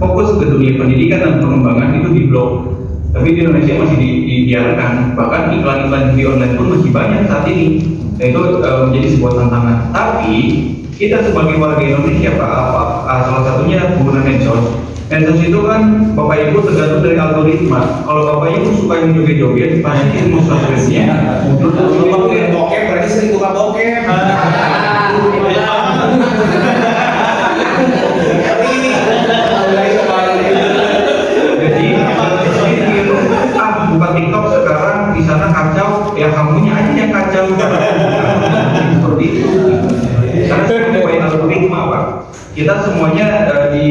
fokus ke dunia pendidikan dan pengembangan itu di blok. Tapi di Indonesia masih dibiarkan, bahkan iklan-iklan di online pun masih banyak saat ini. Dan itu menjadi sebuah tantangan. Tapi kita sebagai warga Indonesia, salah satunya pengguna medsos. Medsos itu kan Bapak Ibu tergantung dari algoritma. Kalau Bapak Ibu suka yang joget-joget, pasti semua subscribe-nya muncul joget-joget. Bokep berarti sering buka bokep. Buka TikTok sekarang di sana kacau, ya kamunya aja yang kacau. Seperti itu. Karena sesuai algoritma, Pak. Kita semuanya di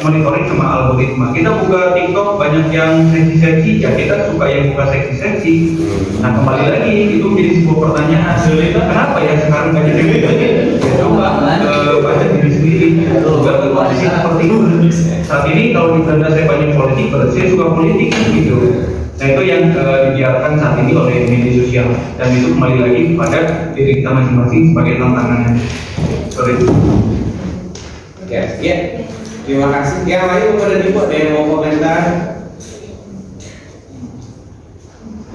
monitoring sama algoritma. Kita buka TikTok banyak yang seksi-seksi, ya kita suka yang buka seksi-seksi. Nah kembali lagi itu menjadi sebuah pertanyaan. Kenapa ya sekarang banyak yang seksi? Coba baca diri sendiri. Juga kondisi seperti itu. Saat ini kalau di Belanda saya banyak politik, berarti saya suka politik gitu. Nah itu yang dibiarkan saat ini oleh media sosial, dan itu kembali lagi kepada diri kita masing-masing sebagai tantangannya. Sorry. Ya, terima kasih. Yang lain pada dibuat ada yang mau komentar,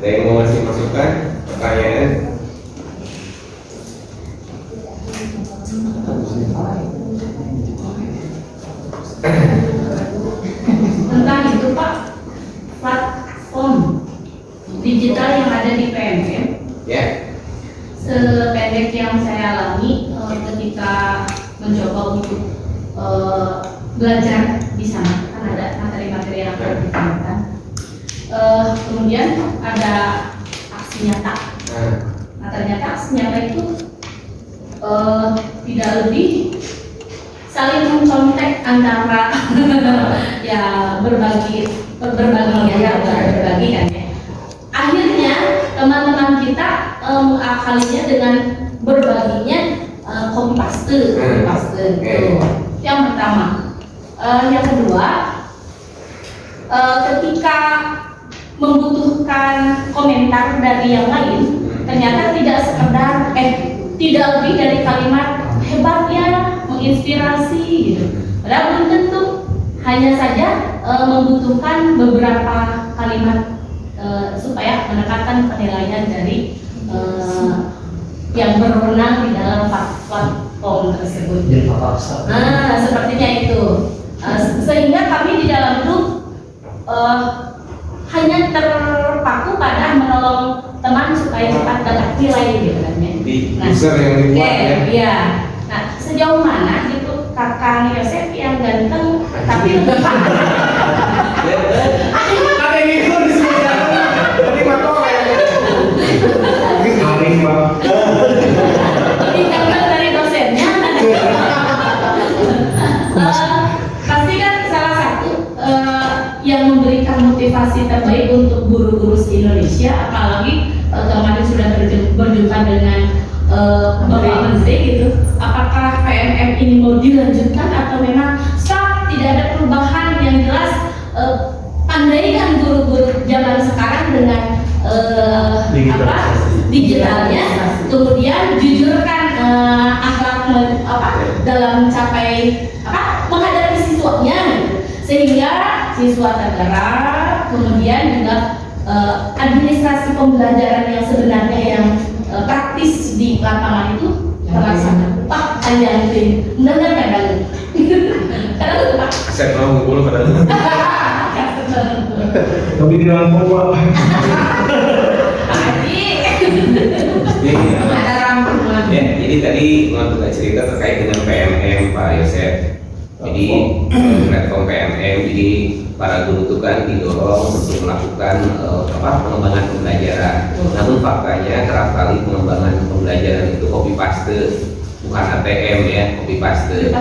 ada yang mau masih masukan, pertanyaan. Tentang itu Pak, platform digital yang ada di PMM, sependek yang saya alami ketika mencoba untuk belajar di sana, kan ada materi-materi yang akan digunakan. Kemudian ada aksi nyata. Nah ternyata aksi nyata itu tidak lebih saling mencontek antara ya berbagi kan ya. Akhirnya teman-teman kita mengakalinya dengan berbaginya copy paste gitu. Yang pertama. Yang kedua, ketika membutuhkan komentar dari yang lain, ternyata tidak lebih dari kalimat hebatnya, menginspirasi gitu. Padahal belum tentu, hanya saja membutuhkan beberapa kalimat supaya mendapatkan penilaian dari yang berwenang di dalam platform tersebut. Nah, sepertinya itu. Sehingga kami di dalam grup hanya terpaku pada menolong teman supaya cepat dapat nilai gitu kan ya. Nah, user yang dibuat ya. Nah, sejauh mana gitu Kakang Yosef yang ganteng tapi lebih paham. Ada yang itu disebutkan. Tadi matong lebih ganteng dari dosennya. Pasti kan salah satu yang memberikan motivasi terbaik untuk guru-guru di Indonesia, apalagi kemarin sudah berjumpa dengan Bapak Menteri gitu. Apakah PMM ini mau dilanjutkan atau memang stop, tidak ada perubahan yang jelas? Pandaikan guru-guru zaman sekarang dengan digitalnya, kemudian jujurkan akhlak dalam mencapai menghadapi siswanya gitu. Sehingga siswa tergerak, kemudian juga administrasi pembelajaran yang sebenarnya yang praktis di lapangan itu terlaksana. Pak, panjang tim, benar kadang. Kadang itu Pak. Saya mau ngumpul pada itu. Tapi di dalam pola. Ada rangkuman. Ya, jadi tadi mengenai cerita terkait dengan PMM Pak Yosef. Jadi platform PMM, jadi para guru itu kan didorong untuk melakukan pengembangan pembelajaran. Namun faktanya kerap kali pengembangan pembelajaran itu copy paste, bukan ATM ya, copy paste.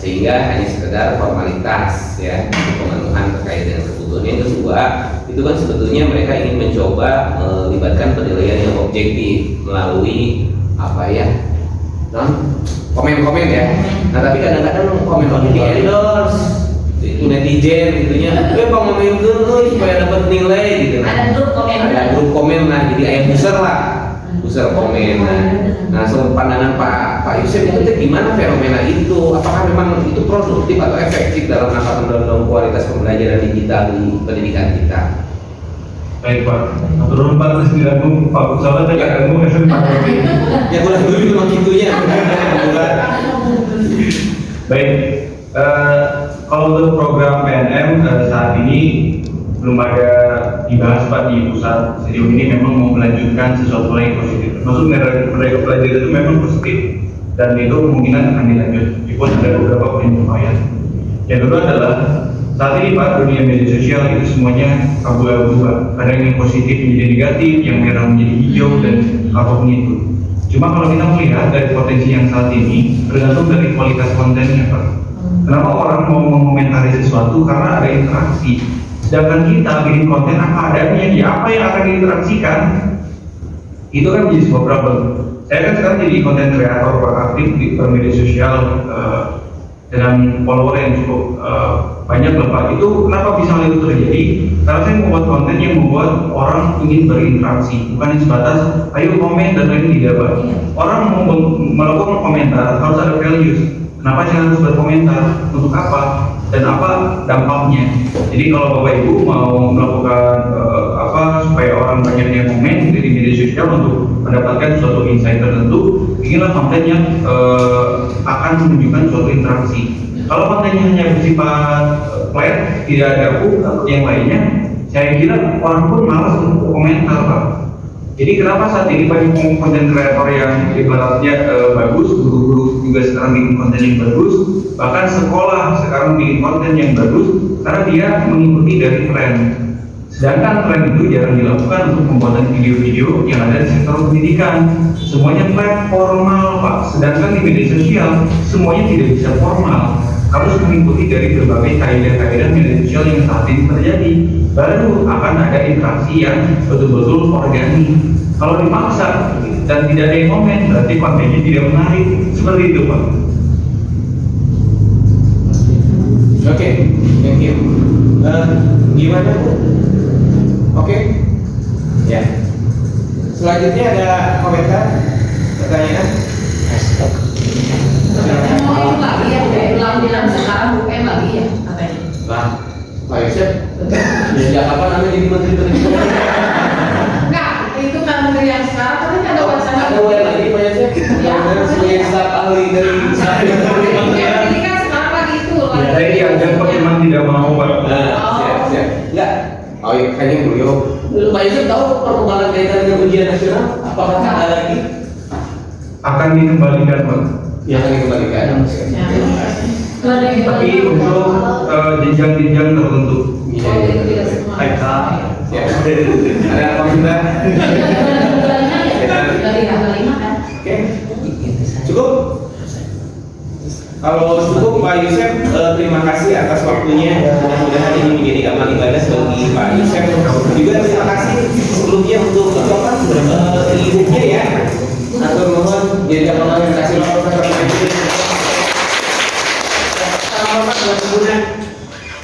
Sehingga hanya sekedar formalitas ya, pemenuhan terkait dengan kebutuhan. Yang kedua, itu kan sebetulnya mereka ingin mencoba melibatkan penilaian yang objektif melalui komen-komen ya. Nah tapi kadang-kadang komen di endorse itu netizen gitunya, pengomen dulu supaya dapat nilai gitu. Ada grup komen lah, jadi ayam user komen. Nah, pandangan Pak Pak Yusuf itu teh gimana fenomena itu? Apakah memang itu produktif atau efektif dalam rangka mendorong kualitas pembelajaran digital di pendidikan kita? Baik Pak, turun Pak terus diganggu Pak Kusala tadi ganggu Pak. Ya boleh dulu memang gitunya. Baik, kalau untuk program PNM saat ini belum ada dibahas Pak di pusat. Sejauh ini memang mau melanjutkan sesuatu yang positif. Maksud mereka pelajaran itu memang positif dan itu kemungkinan akan dilanjut. Meskipun ada beberapa penyesuaian. Yang kedua adalah saat ini Pak, dunia media sosial itu semuanya abu-abu Pak. Kadang yang positif menjadi negatif, yang merah menjadi hijau dan apapun itu. Cuma kalau kita melihat dari potensi yang saat ini tergantung dari kualitas kontennya Pak. Kenapa orang mau mengomentari sesuatu? Karena ada interaksi. Sedangkan kita bikin konten apa adanya, ya apa yang akan diinteraksikan itu kan menjadi sebuah problem. Saya kan sekarang jadi konten kreator Pak, aktif di media sosial dengan follower yang cukup banyak lah Pak. Itu kenapa bisa hal itu terjadi? Karena saya membuat konten yang membuat orang ingin berinteraksi, bukan sebatas ayo komen dan lain tidak Pak. Orang mau melakukan komentar harus ada values. Kenapa saya harus berkomentar? Untuk apa? Dan apa dampaknya? Jadi kalau Bapak Ibu mau melakukan supaya orang banyak yang komen di media sosial untuk mendapatkan suatu insight tertentu, bikinlah konten yang akan menunjukkan suatu interaksi. Kalau kontennya hanya bersifat flat, tidak ada hook atau yang lainnya, saya kira orang pun malas untuk komentar Pak. Jadi kenapa saat ini banyak konten kreator yang ibaratnya bagus, guru-guru juga sekarang bikin konten yang bagus, bahkan sekolah sekarang bikin konten yang bagus karena dia mengikuti dari tren. Sedangkan tren itu jarang dilakukan untuk pembuatan video-video yang ada di sektor pendidikan. Semuanya flat, formal Pak. Sedangkan di media sosial semuanya tidak bisa formal. Harus mengikuti dari berbagai kaidah-kaidah media sosial yang saat ini terjadi. Baru akan ada interaksi yang betul-betul organik. Kalau dimaksa dan tidak ada yang komen, berarti kontennya tidak menarik. Seperti itu Pak. Oke, thank you. Gimana Bu? Oke, ya. Selanjutnya ada komentar, pertanyaan. Mau lagi ya, ulang bilang sekarang bukan lagi ya katanya. Lah, Pak Yusuf, sejak kapan Anda jadi menteri pendidikan? Enggak, itu kan menteri yang sekarang tapi ada wacana. Ada WL lagi Pak Yusuf? Ya, sebagai staf ahli dari ini kan sekarang lagi itu loh. Saya diajak Pak memang tidak mau Pak. Siap. Enggak. Oh iya, kayaknya beliau. Pak Yusuf tahu perkembangan kaitan dengan ujian nasional? Apakah ada lagi? Akan dikembalikan Pak. Yang akan dikembalikan. Tapi untuk jenjang-jenjang tertentu. Baik. Ya. Ada apa kita? Dari tanggal 5 kan. Oke. Cukup. Kalau cukup Pak Yusuf, terima kasih atas waktunya. Mudah-mudahan ini menjadi amal ibadah bagi Pak Yusuf. Juga terima kasih sebelumnya untuk ibunya ya. Atur mohon jadi amal ibadah kasih Profesor Yusuf. Selamat buat ibunya.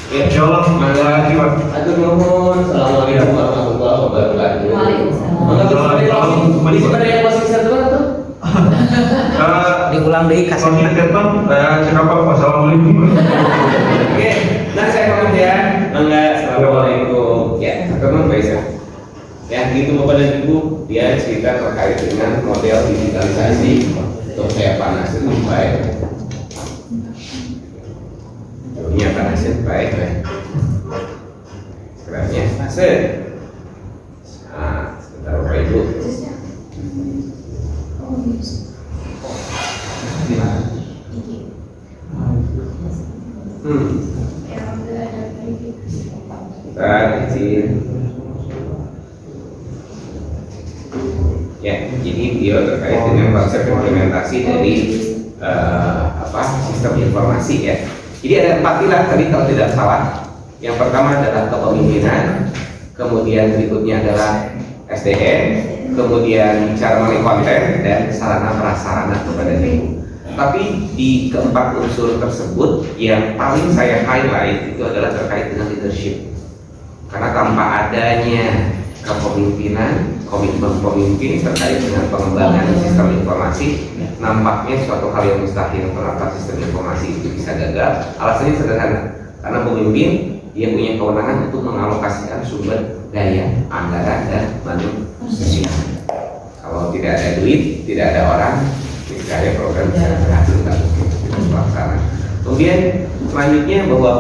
Ya, Insyaallah, makasih Pak. atur mohon. Assalamualaikum warahmatullahi wabarakatuh. Waalaikumsalam. Masih ada yang masih satu tuh? Diulang deh Kalau kasihnya. kita depan, cakap Pak. Wassalamualaikum. Oke, nanti saya pamit ya. Enggak, assalamualaikum. Ya, teman Pak Isa. Ya, gitu Bapak dan Ibu, dia cerita terkait dengan model digitalisasi. Untuk saya panasin baik. Jauhnya panasin baik ya. Sekarangnya panasin. Nah, sebentar Bapak Ibu. Kita izin. Ya, jadi beliau terkait dengan konsep implementasi dari sistem informasi ya. Jadi ada 4 pilar tadi kalau tidak salah. Yang pertama adalah kepemimpinan, kemudian berikutnya adalah SDM, kemudian cara mengenai konten dan sarana prasarana kepada ibu. Tapi di keempat unsur tersebut yang paling saya highlight itu adalah terkait dengan leadership. Karena tanpa adanya kepemimpinan, komitmen pemimpin terkait dengan pengembangan sistem informasi, nampaknya suatu hal yang mustahil kenapa sistem informasi itu bisa gagal. Alasannya sederhana, karena pemimpin dia punya kewenangan untuk mengalokasikan sumber daya, anggaran, dan manusia. Kalau tidak ada duit, tidak ada orang, misalnya program bisa berhasil terlaksana. Kemudian selanjutnya bahwa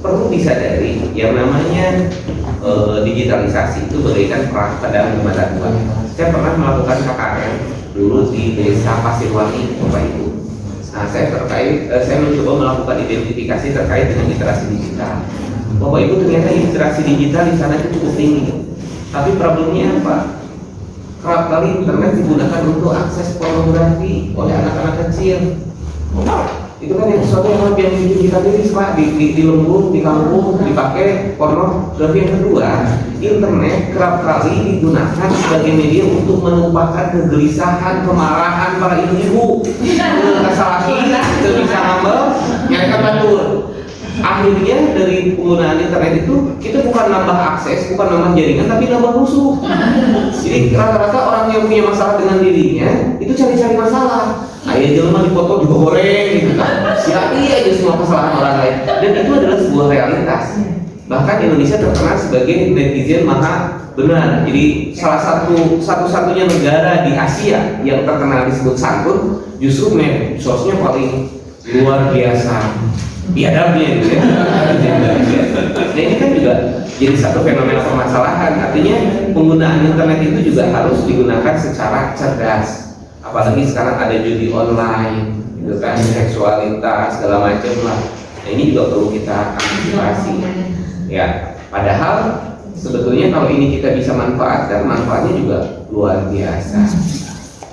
perlu disadari yang namanya digitalisasi itu berikan peran pada mata dua. Saya pernah melakukan KKN dulu di desa Pasirwangi, Bapak Ibu. Nah, saya mencoba melakukan identifikasi terkait dengan literasi digital. Bapak Ibu, ternyata literasi digital di sana itu cukup tinggi. Tapi problemnya apa? Kerap kali internet digunakan untuk akses pornografi oleh anak-anak kecil. Itu kan yang sesuatu yang bikin kita miris, Pak, di lembur, di kampung dipakai pornografi. Yang kedua, internet kerap kali digunakan sebagai media untuk menumpahkan kegelisahan, kemarahan para ibu-ibu. Kesal lagi, itu bisa ngambek, nyalakan batur. Akhirnya dari penggunaan internet itu kita bukan nambah akses, bukan nambah jaringan, tapi nambah musuh. Jadi rata-rata orang yang punya masalah dengan dirinya itu cari-cari masalah. Ayah jelema dipoto juga goreng gitu kan. Silapi aja semua kesalahan orang lain. Dan itu adalah sebuah realitas. Bahkan Indonesia terkenal sebagai netizen maha benar. Jadi salah satu-satunya negara di Asia yang terkenal disebut santun, justru medsosnya paling luar biasa biadabnya gitu ya. Nah, ini kan juga jadi satu fenomena permasalahan. Artinya penggunaan internet itu juga harus digunakan secara cerdas. Apalagi sekarang ada judi online, gitu kan, seksualitas segala macam lah. Nah, ini juga perlu kita antisipasi. Ya, padahal sebetulnya kalau ini kita bisa manfaatkan, manfaatnya juga luar biasa.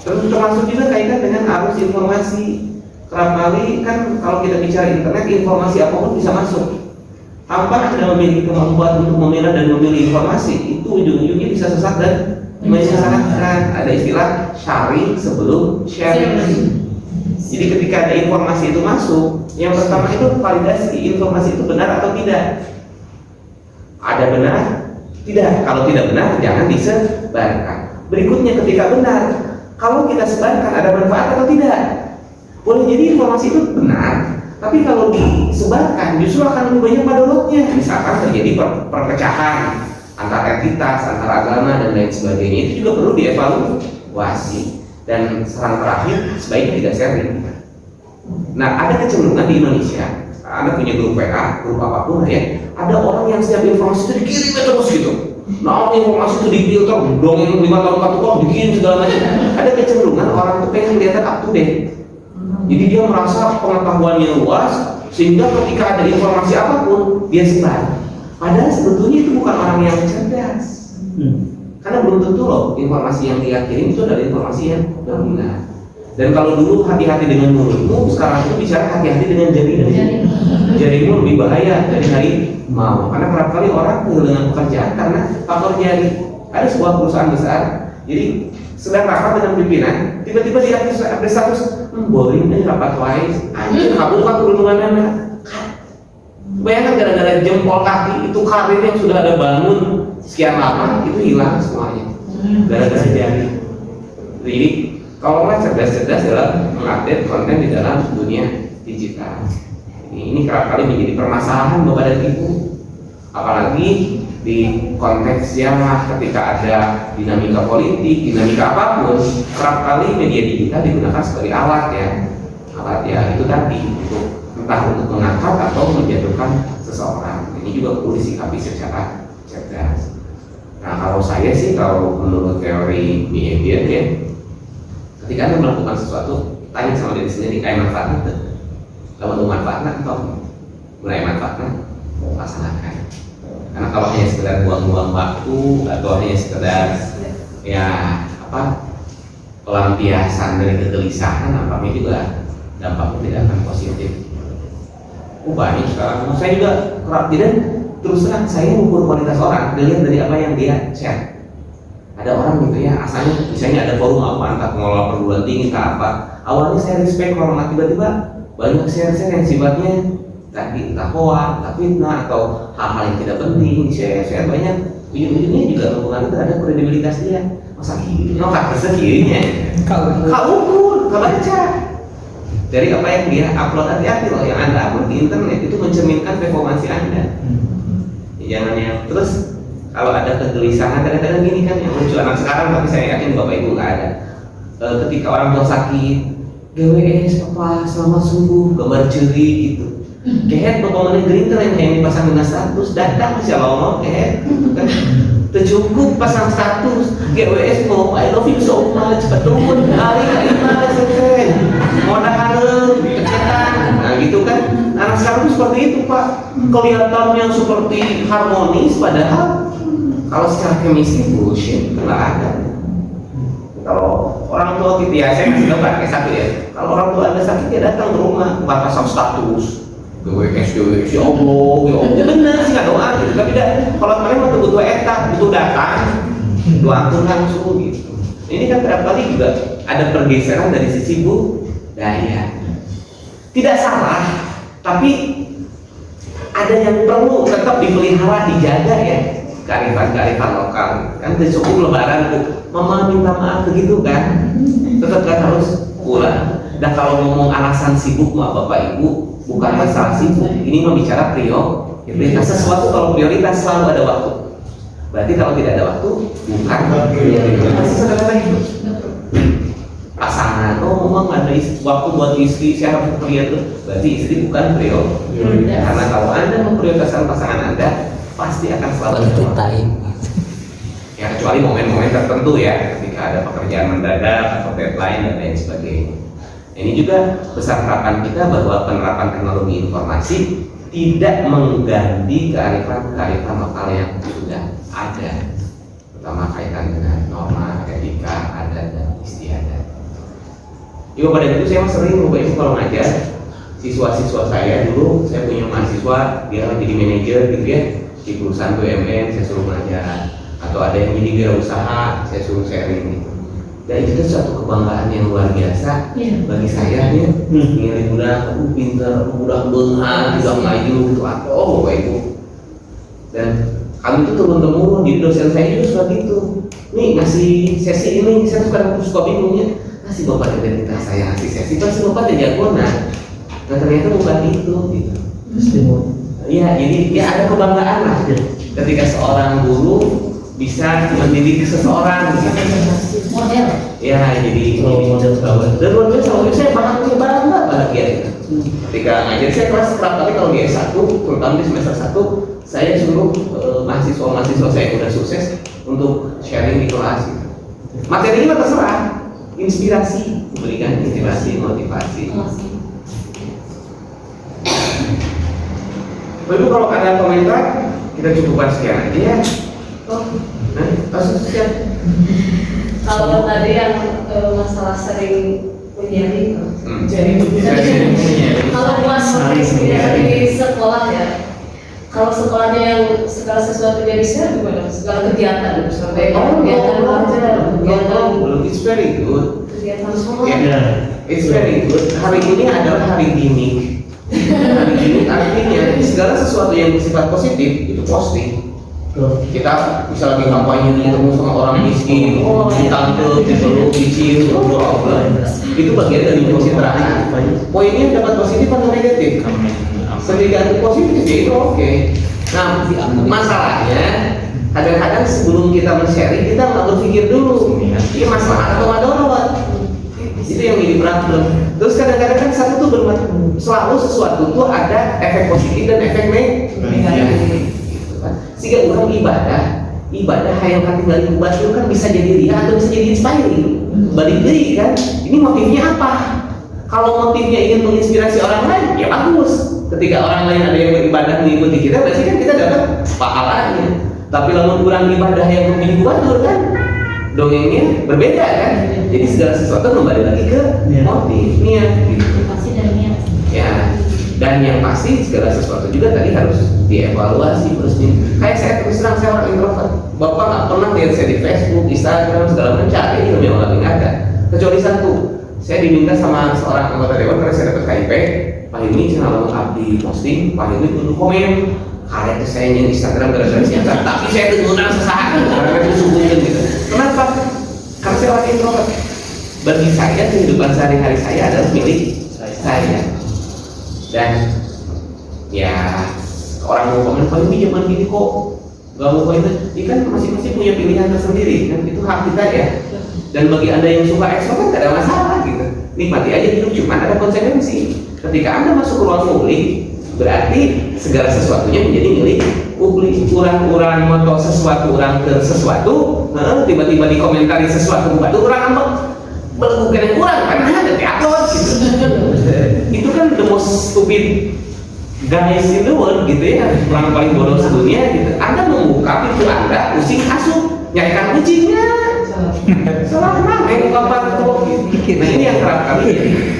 Termasuk juga kaitan dengan arus informasi. Kerap kali kan kalau kita bicara internet, informasi apapun bisa masuk. Tanpa Anda memiliki kemampuan untuk memilah dan memilih informasi, itu ujung-ujungnya bisa sesat dan menyesatkan. Ada istilah sharing sebelum sharing. Jadi ketika ada informasi itu masuk, yang pertama itu validasi informasi itu benar atau tidak. Ada benar, tidak. Kalau tidak benar, jangan disebarkan. Berikutnya ketika benar, kalau kita sebarkan ada manfaat atau tidak. Boleh jadi informasi itu benar, tapi kalau disebarkan justru akan lebih banyak madorotnya. Misalkan terjadi perpecahan antar entitas, antar agama dan lain sebagainya. Itu juga perlu dievaluasi. Dan saran terakhir, sebaiknya tidak sharing. Nah, ada kecenderungan di Indonesia, Anda punya grup WA, grup apapun ya, ada orang yang setiap informasi itu dikirim terus gitu. Nah, informasi itu difilter, dong 5 tahun 4 tahun dikirim segala macam. Ada kecenderungan orang itu pengen kelihatan up to date. Jadi dia merasa pengetahuannya luas, sehingga ketika ada informasi apapun dia sebar. Padahal sebetulnya itu bukan orang yang cerdas. Karena belum tentu loh informasi yang dia kirim itu adalah informasi yang benar. Dan kalau dulu hati-hati dengan mulutmu, sekarang itu bicara hati-hati dengan jarimu. Jarimu lebih bahaya dari harimau. Karena kerap kali orang kehilangan pekerjaan karena faktor jari. Ada sebuah perusahaan besar, jadi sedang rapat dengan pimpinan, tiba-tiba dia update status, boring nih rapat wise, anjir kabur kan perlindungan anak. Bayangkan gara-gara jempol kaki itu karir yang sudah ada bangun sekian lama itu hilang semuanya, gara-gara jari. Jadi kalau nggak cerdas-cerdas dalam mengupdate konten di dalam dunia digital, ini kerap kali menjadi permasalahan Bapak dan Ibu, apalagi di konteks yang ketika ada dinamika politik, dinamika apapun, kerap kali media digital digunakan sebagai alat ya itu tadi untuk entah untuk mengangkat atau menjatuhkan seseorang. Ini juga perlu disikapi secara cerdas. Nah, kalau saya sih, kalau menurut teori behavior ya, ketika Anda melakukan sesuatu, tanya sama diri sendiri, kayak manfaatnya kalau mau manfaatnya atau mulai manfaatnya laksanakan. Karena kalau hanya sekedar buang-buang waktu atau hanya sekedar pelampiasan dari kegelisahan, nampaknya juga dampaknya tidak akan positif. Banyak sekarang. Saya juga kerap tidak terus terang saya mengukur kualitas orang dilihat dari apa yang dia share. Ada orang gitu ya, asalnya misalnya ada forum apa, entah pengelola perguruan tinggi entah apa. Awalnya saya respect orang, tiba-tiba banyak share-share yang sifatnya tadi entah hoax, entah fitnah atau hal-hal yang tidak penting, share banyak, ujung-ujungnya juga mempengaruhi terhadap kredibilitas dia. masa kiri, fakta kirinya kau ukur, kau baca dari apa yang dia upload. Hati-hati loh, yang Anda upload di internet itu mencerminkan performansi Anda. Jangan yang terus kalau ada kegelisahan, kadang-kadang gini kan yang muncul anak sekarang, tapi saya yakin Bapak Ibu nggak ada. Ketika orang tua sakit, GWS papa selamat sembuh, gambar ceri gitu. Kehet bapak mana gerinter yang dipasang dengan status, datang si Allah kehet kan. Tercukup pasang status GWS po, I love you so much, ketun hari lima sekeren moda halem kecetan, nah gitu kan. Anak sekarang itu seperti itu Pak, kelihatannya seperti harmonis, padahal kalau secara chemistry bullshit, nggak ada. Kalau orang tua kita ya, saya kasih gambar kayak satu ya. Kalau orang tua Anda sakit, dia datang ke rumah, pasang status GWS, ya Allah, ya benar sih nggak doa gitu, tapi kalau kalian mau butuh etak, butuh datang, doakan langsung gitu. Ini kan berapa kali juga ada pergeseran dari sisi budaya. Tidak salah, tapi ada yang perlu tetap dipelihara, dijaga ya, kearifan lokal. Kan cukup lebaran tuh, mama minta maaf begitu kan, tetap kan harus pulang. Dan kalau ngomong alasan sibuk mah Bapak Ibu, bukan masalah sibuk, ini membicara prioritas. Sesuatu kalau prioritas selalu ada waktu. Berarti kalau tidak ada waktu, bukan prioritas. Sederhana itu. Pasangan, oh memang ada waktu buat istri, saya harus kerja tuh. Berarti istri bukan prioritas. Karena kalau Anda memprioritaskan pasangan Anda, pasti akan selalu ada waktu. Ya kecuali momen-momen tertentu ya, ketika ada pekerjaan mendadak atau deadline dan lain sebagainya. Ini juga besar harapan kita bahwa penerapan teknologi informasi tidak mengganti kearifan lokal yang sudah ada, terutama kaitan dengan norma, etika, adat dan istiadat. Juga pada itu saya sering Bapak Ibu kalau ngajar siswa-siswa saya dulu, saya punya mahasiswa dia jadi manajer gitu ya di perusahaan BUMN, saya suruh ngajar, atau ada yang jadi wirausaha, saya suruh sharing gitu. Dan itu suatu kebanggaan yang luar biasa bagi saya ya. Ngelihat udah pinter, udah benghar, udah maju gitu, oh Bapak Ibu. Dan kami itu turun-temurun, jadi dosen saya juga seperti itu. Nih ngasih sesi ini, saya suka bingungnya. Ngasih Bapak identitas saya ngasih sesi, pasti Bapak ada jagoan. Nah ternyata bukan itu gitu. Iya, jadi ya ada kebanggaan lah ketika seorang guru bisa mendidik seseorang gitu. Model. Ya, jadi model banget. Dan luar biasa, saya bangga banget ya. Ketika ngajar saya kelas kerap kali kalau di S1, terutama di semester 1, saya suruh mahasiswa-mahasiswa saya yang udah sukses untuk sharing di kelas. Materinya terserah, inspirasi, memberikan inspirasi, motivasi. Lalu kalau ada komentar, kita cukupkan sekian aja ya. Siap. Kalau tadi yang masalah sering menjadi kalau buat di sekolah ya, kalau sekolahnya yang segala sesuatu jadi share gimana? Segala kegiatan sampai kegiatan belajar, kegiatan It's very good. kegiatan sekolah. It's very good. Hari ini adalah hari gimmick. Hari gimmick artinya segala sesuatu yang bersifat positif itu positif. Kita bisa lagi kampanye ketemu sama orang miskin, ditangkep, dipeluk, dicium, itu bagian dari positif. Poinnya dapat positif atau negatif? Sedikit positif ya itu oke. Nah masalahnya kadang-kadang sebelum kita men-sharing kita nggak berpikir dulu ini masalah atau madarat. Itu yang jadi problem. Terus kadang-kadang kan satu tuh selalu sesuatu tuh ada efek positif dan efek negatif. Sehingga orang ibadah yang hati balik buat itu kan bisa jadi ria atau bisa jadi inspiring. Balik diri kan, ini motifnya apa? Kalau motifnya ingin menginspirasi orang lain, ya bagus. Ketika orang lain ada yang beribadah mengikuti kita, berarti kan kita dapat pahalanya. Tapi lamun kurang ibadah yang memiliki batur kan, dongengnya berbeda kan. Jadi segala sesuatu kembali lagi ke motifnya. Motivasi dan niat. Ya. Dan yang pasti segala sesuatu juga tadi harus dievaluasi terus nih. Kayak saya terus terang saya orang introvert. Bapak nggak pernah lihat saya di Facebook, Instagram segala mencari itu memang lagi nggak ada. Kecuali satu, saya diminta sama seorang anggota dewan karena saya dapat KIP. Pak Hilmi channel abdi posting, Pak Hilmi untuk komen. Karena itu saya nyen Instagram gara-gara siapa. Tapi saya menggunakan sesaat karena itu sungguhnya gitu. Kenapa? saya orang introvert. Bagi saya kehidupan sehari-hari saya adalah milik saya. Dan ya orang mau komen, "Pak ini zaman gini kok gak mau komen?" Ini kan masing-masing punya pilihan tersendiri kan, itu hak kita ya. Dan bagi anda yang suka ekstrovert gak ada masalah gitu, nikmati aja hidup, cuman ada konsekuensi. Ketika anda masuk ke ruang publik, berarti segala sesuatunya menjadi milik publik. Orang moto sesuatu, orang ke sesuatu, tiba-tiba dikomentari sesuatu, baru orang melakukan yang kurang karena ada upload gitu. Itu kan the most stupid guys in the world gitu ya, orang paling bodoh sedunia gitu. Anda membuka pintu Anda, pusing asup, nyarikan kucingnya, salah mana yang kapan tuh gitu. Nah ini yang kerap kali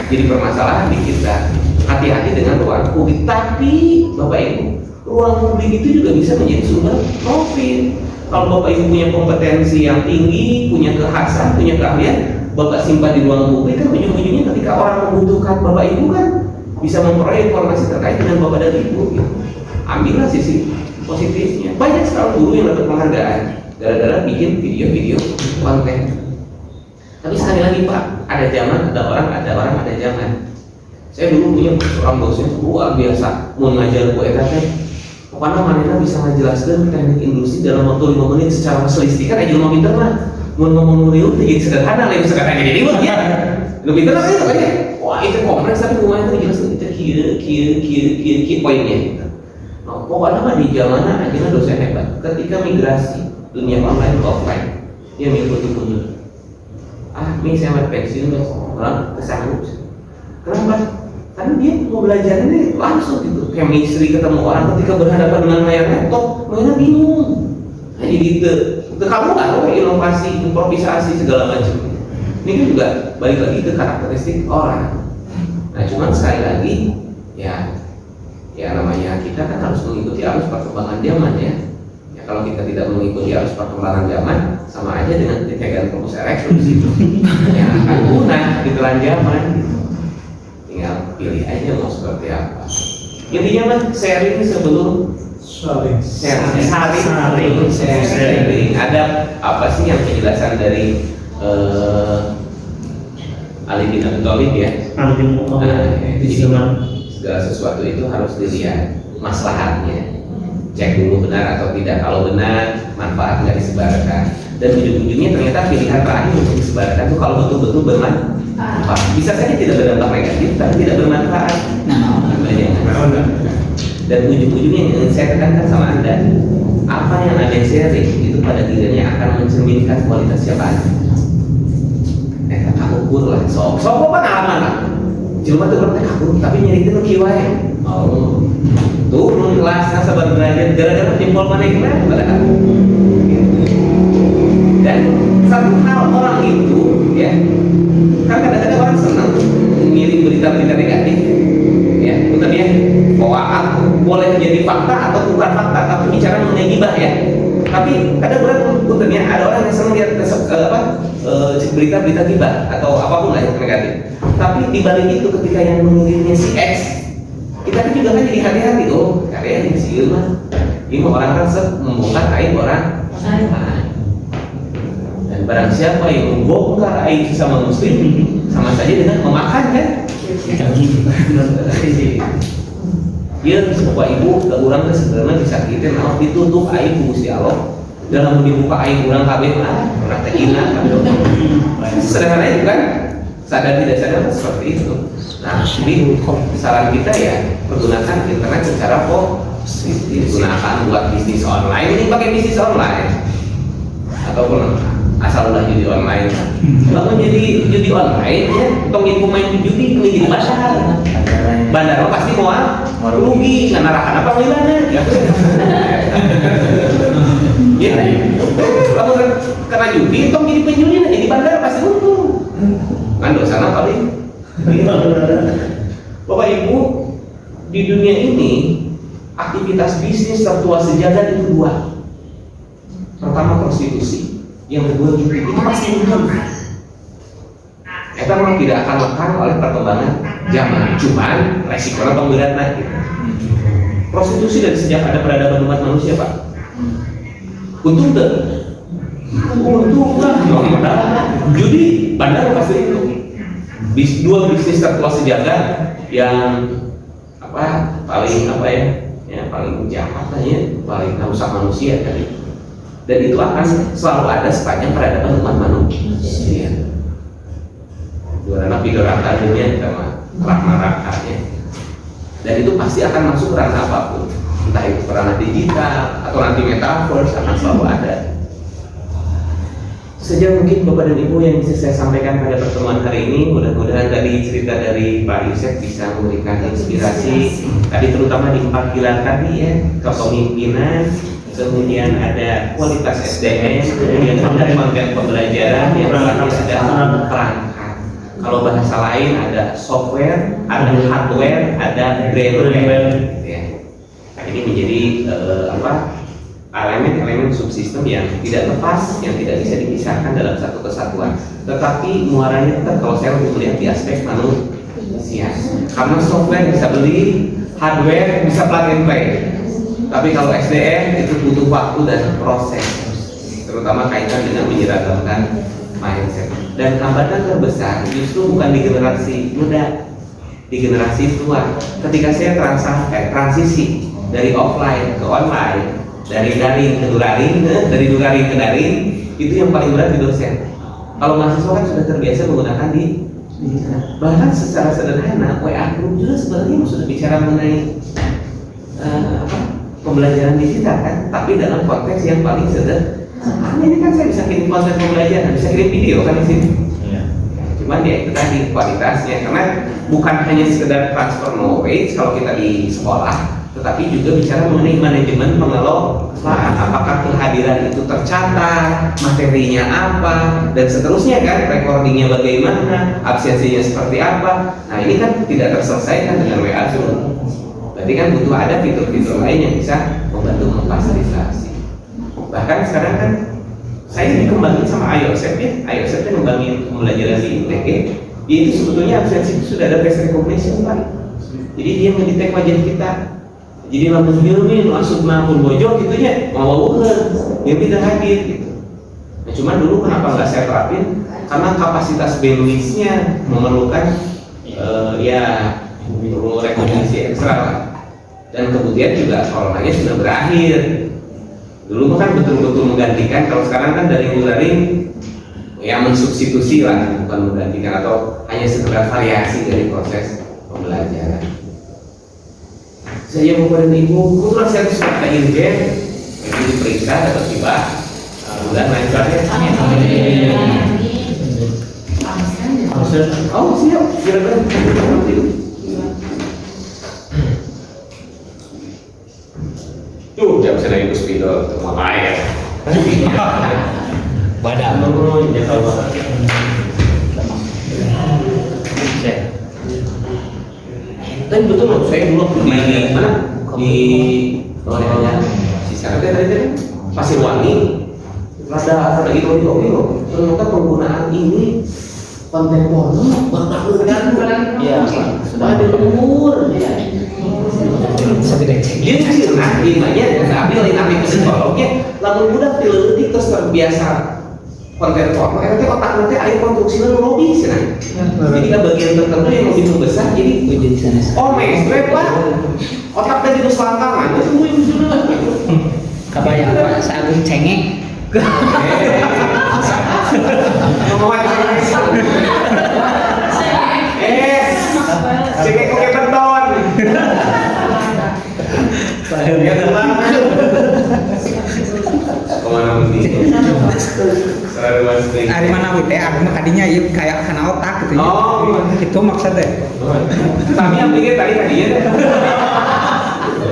jadi permasalahan di kita. Hati-hati dengan ruang publik, tapi Bapak Ibu, ruang publik itu juga bisa menjadi sumber profit. Kalau Bapak Ibu punya kompetensi yang tinggi, punya kekhasan, punya keahlian, Bapak simpan di ruang publik, kan ujung-ujungnya ketika orang membutuhkan Bapak Ibu kan bisa memperoleh informasi terkait dengan Bapak dan Ibu gitu. Ambillah sisi positifnya. Banyak sekali guru yang dapat penghargaan gara-gara bikin video-video konten. Tapi sekali lagi Pak, ada zaman, ada orang, ada zaman. Saya dulu punya seorang dosen luar biasa, mau ngajar ku eta teh. Pokoknya manehna bisa ngajelaskeun teknik industri dalam waktu 5 menit secara selisih kan aja mau pinter mah. Mun ngomong riuh jadi sederhana, lain sederhana jadi ribet ya. Lu pinter apa ya banyak. Wah, itu kompleks tapi lumayan itu jelas kieu poinnya. Nah, pokoknya mah di zamanna ajeuna dosen hebat. Ketika migrasi dunia online ke offline, dia mengikuti mundur. Ini saya mau pensiun, orang kesanggup. Kenapa? Karena dia mau belajar ini langsung gitu, chemistry ketemu orang ketika berhadapan dengan layar laptop, mereka bingung. Nah, jadi kamu nggak tahu inovasi, improvisasi segala macam. Ini kan juga balik lagi ke karakteristik orang. Nah, cuman sekali lagi, ya namanya kita kan harus mengikuti arus perkembangan zaman ya. Ya kalau kita tidak mengikuti arus perkembangan zaman, sama aja dengan ketegangan Homo erectus itu. Ya akan punah di telan zaman. Tinggal pilih aja mau seperti apa. Intinya mah sharing sebelum sharing. Ada apa sih yang penjelasan dari Ali bin Abi Thalib ya? Jadi segala sesuatu itu harus dilihat maslahatnya, cek dulu benar atau tidak. Kalau benar, manfaat nggak disebarkan. Dan ujung-ujungnya ternyata pilihan terakhir untuk disebarkan itu kalau betul-betul bermanfaat. Bisa saja tidak berdampak negatif, tapi tidak bermanfaat. Dan ujung-ujungnya yang saya tekankan sama Anda, apa yang Anda sharing itu pada dirinya akan mencerminkan kualitas siapa Anda. Tak ukur lah, sok pengalaman lah. Cuma tuh berarti kabur, tapi nyeritain ke kiwai. Oh, turun kelasnya sabar belajar, gara-gara timpul mana kena pada kamu. Dan satu hal orang itu, ya, kan kadang-kadang orang senang ngirim berita-berita negatif, ya, betul ya. Bahwa boleh jadi fakta atau bukan fakta, tapi bicara mengenai gibah ya. Tapi kadang orang betulnya ada orang yang senang lihat berita-berita gibah atau apapun lah yang negatif. Tapi dibalik itu ketika yang mengirimnya si X, kita kan juga kan jadi hati-hati tuh. Karena yang si Ilma, ini orang kan membongkar aib orang lain. Dan barang siapa yang membongkar aib sesama muslim, sama saja dengan memakan kan? Ya, Bapak Ibu, ke orang kan sebenarnya disakitin, nah ditutup aib Gusti Allah. Dalam dibuka aib orang kabeh orang teh ina kabeh. Sederhana itu kan, sadar tidak sadar seperti itu. Nah, jadi saran kita ya pergunakan internet secara positif. Gunakan buat bisnis online, ini pakai bisnis online ataupun asal udah judi online. Kalau jadi judi online ya, tong info main judi jadi bandar. Bandar pasti mau rugi, nggak narakan apa milana. Ya, kalau karena judi, tong jadi penjudi, jadi bandar pasti untung. Kan dosa apa paling? Bapak Ibu, di dunia ini aktivitas bisnis tertua sejagat itu dua. Pertama prostitusi, yang kedua judi. Itu pasti umum. Itu memang tidak akan lekang oleh perkembangan zaman. Cuman resikonya pemberatnya gitu. Prostitusi dari sejak ada peradaban umat manusia Pak. Untung tuh. Untung lah. Judi, bandar pasti itu. Dua bisnis tertua sejagat yang paling paling jahat ya, paling merusak manusia tadi. Dan itu akan selalu ada sepanjang peradaban umat manusia. Dua nabi doraka dunia sama raknya. Dan itu pasti akan masuk ranah apapun, entah itu ranah digital atau nanti metaverse akan selalu ada. Saja mungkin Bapak dan Ibu yang bisa saya sampaikan pada pertemuan hari ini. Mudah-mudahan tadi cerita dari Pak Yusef bisa memberikan inspirasi. Tadi terutama di 4 pilar tadi ya, kepemimpinan, kemudian ada kualitas SDM, kemudian ada konten pembelajaran yang ada perangkat. Kalau bahasa lain ada software, ada hardware, ada brainware. Ya. Nah, ini menjadi elemen subsistem yang tidak lepas, yang tidak bisa dipisahkan dalam satu kesatuan. Tetapi muaranya tetap kalau saya lebih melihat di aspek manusia. Karena software bisa beli, hardware bisa plug and play. Tapi kalau SDM itu butuh waktu dan proses, terutama kaitan dengan menyeragamkan mindset. Dan hambatan terbesar justru bukan di generasi muda, di generasi tua. Ketika saya transisi dari offline ke online, dari daring ke daring, dari daring ke daring, itu yang paling berat di dosen. Kalau mahasiswa kan sudah terbiasa menggunakan di bahkan secara sederhana WA group juga sebenarnya sudah bicara mengenai pembelajaran digital kan, tapi dalam konteks yang paling sederhana. Ini kan saya bisa kirim konten pembelajaran, bisa kirim video kan di sini. Ya. Cuman ya itu tadi kualitasnya, karena bukan hanya sekedar transfer knowledge kalau kita di sekolah, tetapi juga bicara mengenai manajemen pengelolaan. Apakah kehadiran itu tercatat, materinya apa, dan seterusnya kan, recordingnya bagaimana, absensinya seperti apa. Nah ini kan tidak terselesaikan dengan WA Zoom. Berarti kan butuh ada fitur-fitur lain yang bisa membantu memfasilitasi. Bahkan sekarang kan saya dikembangin sama IOSEP ya, IOSEP itu ngembangin pembelajaran di ITG. Itu sebetulnya absensi itu sudah ada face recognition Pak. Jadi dia mendetek wajah kita. Jadi lamun hilmi langsung maupun bojong gitunya mau dia tidak hadir gitu. Nah, cuman dulu kenapa nggak saya terapin? Karena kapasitas bandwidth-nya memerlukan perlu rekognisi ekstra lah. Dan kemudian juga coronanya sudah berakhir. Dulu kan betul-betul menggantikan, kalau sekarang kan dari daring ya mensubstitusi lah, bukan menggantikan atau hanya sekedar variasi dari proses pembelajaran. Saya Bapak dan Ibu, kebetulan saya sudah ke Irjen, jadi diperiksa dapat tiba, mudah lancar ya. Oh siap, kira-kira tuh jam sedang itu spidol sama air. Badan. Ya kalau tapi betul loh, saya dulu di mana di sisa tadi Pasir Wangi ada gitu loh. Ternyata penggunaan ini konten porno bahkan ya sudah ada umur ya. Dia sih imanya tapi lain psikolognya lamun budak dileutik terus terbiasa konten porno nanti otak nanti air konstruksinya lobis nah. Jadi kan bagian tertentu yang lebih besar jadi mestre Pak otak tadi itu selangkangan itu semua yang sudah Kabayang Pak Sagung cengeng. Cengeng oke penton. Ya teman. Kemana begini? Ari mana we teh ari mah kadinya ieu kayak kana otak gitu ya. Oh, itu maksudnya. Tapi yang pikir tadi ya.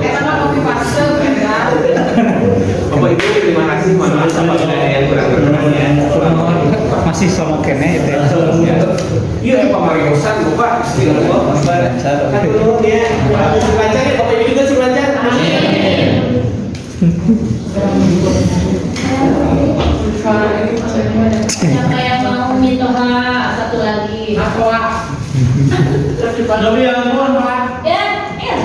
Karena motivasi kan. Bapak Ibu terima kasih, mohon maaf apabila ada yang kurang berkenan ya. Masih sama kene itu. Iya Pak Mariosan, Bapak Bismillah. Kan dulu ya, lancar ya Bapak Ibu juga sih lancar. Siapa yang mau minta satu lagi? Aku lah. Ya, ya.